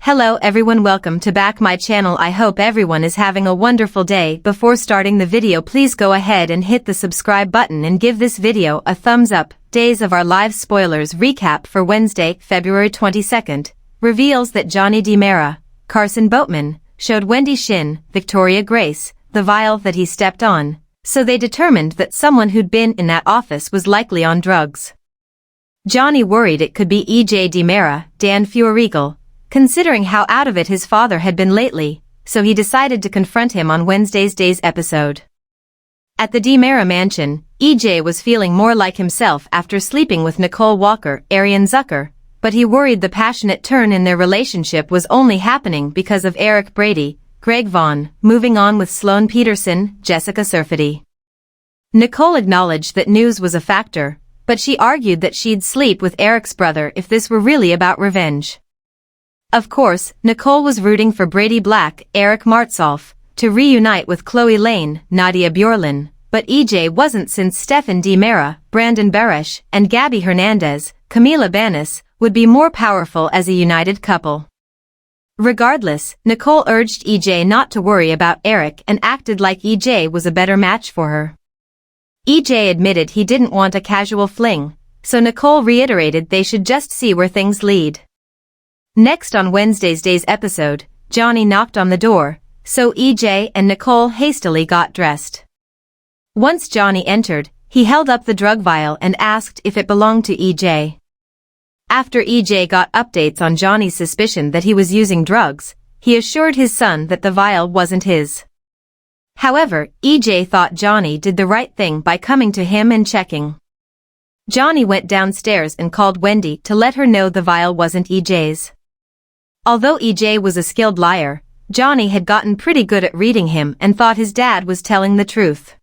Hello everyone, welcome to back my channel. I hope everyone is having a wonderful day. Before starting the video, please go ahead and hit the subscribe button and give this video a thumbs up. Days of Our Lives spoilers recap for Wednesday, February 22nd, reveals that Johnny DiMera, Carson Boatman, showed Wendy Shin, Victoria Grace, the vial that he stepped on, so they determined that someone who'd been in that office was likely on drugs. Johnny worried it could be E.J. DiMera, Dan Feuerriegel, considering how out of it his father had been lately, so he decided to confront him on Wednesday's episode. At the DiMera mansion, E.J. was feeling more like himself after sleeping with Nicole Walker, Arian Zucker, but he worried the passionate turn in their relationship was only happening because of Eric Brady, Greg Vaughn, moving on with Sloane Peterson, Jessica Surfety. Nicole acknowledged that news was a factor, but she argued that she'd sleep with Eric's brother if this were really about revenge. Of course, Nicole was rooting for Brady Black, Eric Martsolf, to reunite with Chloe Lane, Nadia Bjorlin, but EJ wasn't since Stefan DiMera, Brandon Barash, and Gabby Hernandez, Camila Banis, would be more powerful as a united couple. Regardless, Nicole urged EJ not to worry about Eric and acted like EJ was a better match for her. EJ admitted he didn't want a casual fling, so Nicole reiterated they should just see where things lead. Next on Wednesday's episode, Johnny knocked on the door, so EJ and Nicole hastily got dressed. Once Johnny entered, he held up the drug vial and asked if it belonged to EJ. After EJ got updates on Johnny's suspicion that he was using drugs, he assured his son that the vial wasn't his. However, EJ thought Johnny did the right thing by coming to him and checking. Johnny went downstairs and called Wendy to let her know the vial wasn't EJ's. Although EJ was a skilled liar, Johnny had gotten pretty good at reading him and thought his dad was telling the truth.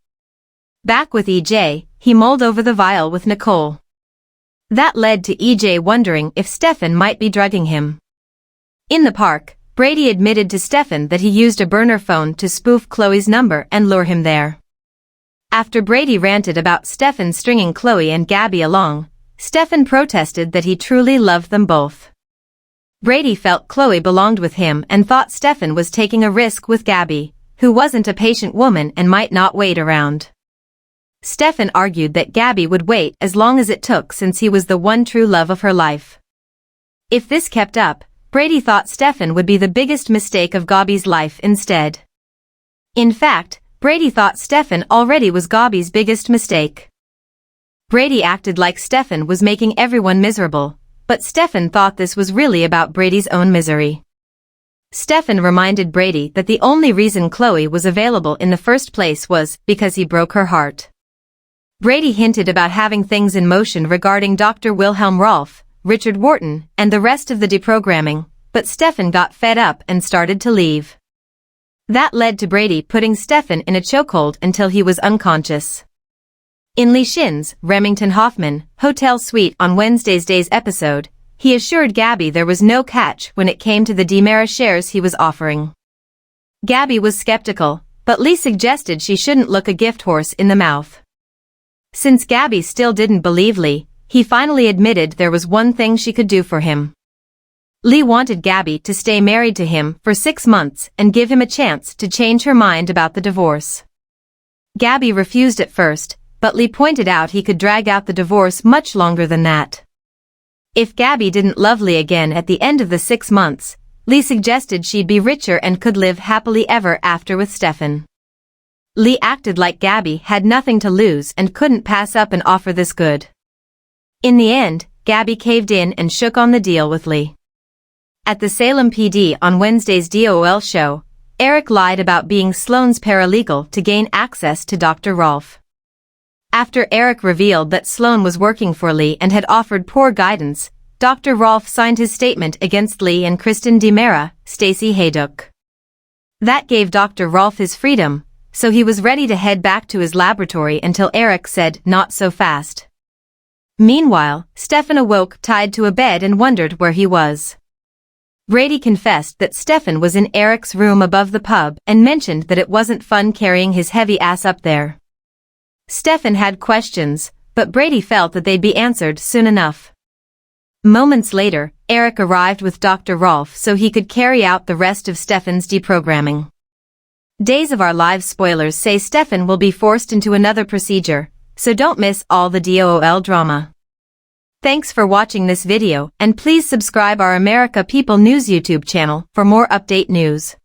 Back with EJ, he mulled over the vial with Nicole. That led to EJ wondering if Stefan might be drugging him. In the park, Brady admitted to Stefan that he used a burner phone to spoof Chloe's number and lure him there. After Brady ranted about Stefan stringing Chloe and Gabby along, Stefan protested that he truly loved them both. Brady felt Chloe belonged with him and thought Stefan was taking a risk with Gabby, who wasn't a patient woman and might not wait around. Stefan argued that Gabby would wait as long as it took since he was the one true love of her life. If this kept up, Brady thought Stefan would be the biggest mistake of Gabby's life instead. In fact, Brady thought Stefan already was Gabby's biggest mistake. Brady acted like Stefan was making everyone miserable, but Stefan thought this was really about Brady's own misery. Stefan reminded Brady that the only reason Chloe was available in the first place was because he broke her heart. Brady hinted about having things in motion regarding Dr. Wilhelm Rolf, Richard Wharton, and the rest of the deprogramming, but Stefan got fed up and started to leave. That led to Brady putting Stefan in a chokehold until he was unconscious. In Li Shin's, Remington Hoffman, hotel suite on Wednesday's episode, he assured Gabby there was no catch when it came to the DiMera shares he was offering. Gabby was skeptical, but Lee suggested she shouldn't look a gift horse in the mouth. Since Gabby still didn't believe Lee, he finally admitted there was one thing she could do for him. Lee wanted Gabby to stay married to him for 6 months and give him a chance to change her mind about the divorce. Gabby refused at first, but Lee pointed out he could drag out the divorce much longer than that. If Gabby didn't love Lee again at the end of the 6 months, Lee suggested she'd be richer and could live happily ever after with Stefan. Lee acted like Gabby had nothing to lose and couldn't pass up an offer this good. In the end, Gabby caved in and shook on the deal with Lee. At the Salem PD on Wednesday's DOL show, Eric lied about being Sloane's paralegal to gain access to Dr. Rolf. After Eric revealed that Sloane was working for Lee and had offered poor guidance, Dr. Rolf signed his statement against Lee and Kristen DiMera, Stacey Hayduk. That gave Dr. Rolf his freedom, so he was ready to head back to his laboratory until Eric said, "Not so fast." Meanwhile, Stefan awoke tied to a bed and wondered where he was. Brady confessed that Stefan was in Eric's room above the pub and mentioned that it wasn't fun carrying his heavy ass up there. Stefan had questions, but Brady felt that they'd be answered soon enough. Moments later, Eric arrived with Dr. Rolf so he could carry out the rest of Stefan's deprogramming. Days of Our Lives spoilers say Stefan will be forced into another procedure, so don't miss all the DOOL drama. Thanks for watching this video, and please subscribe our America People News YouTube channel for more update news.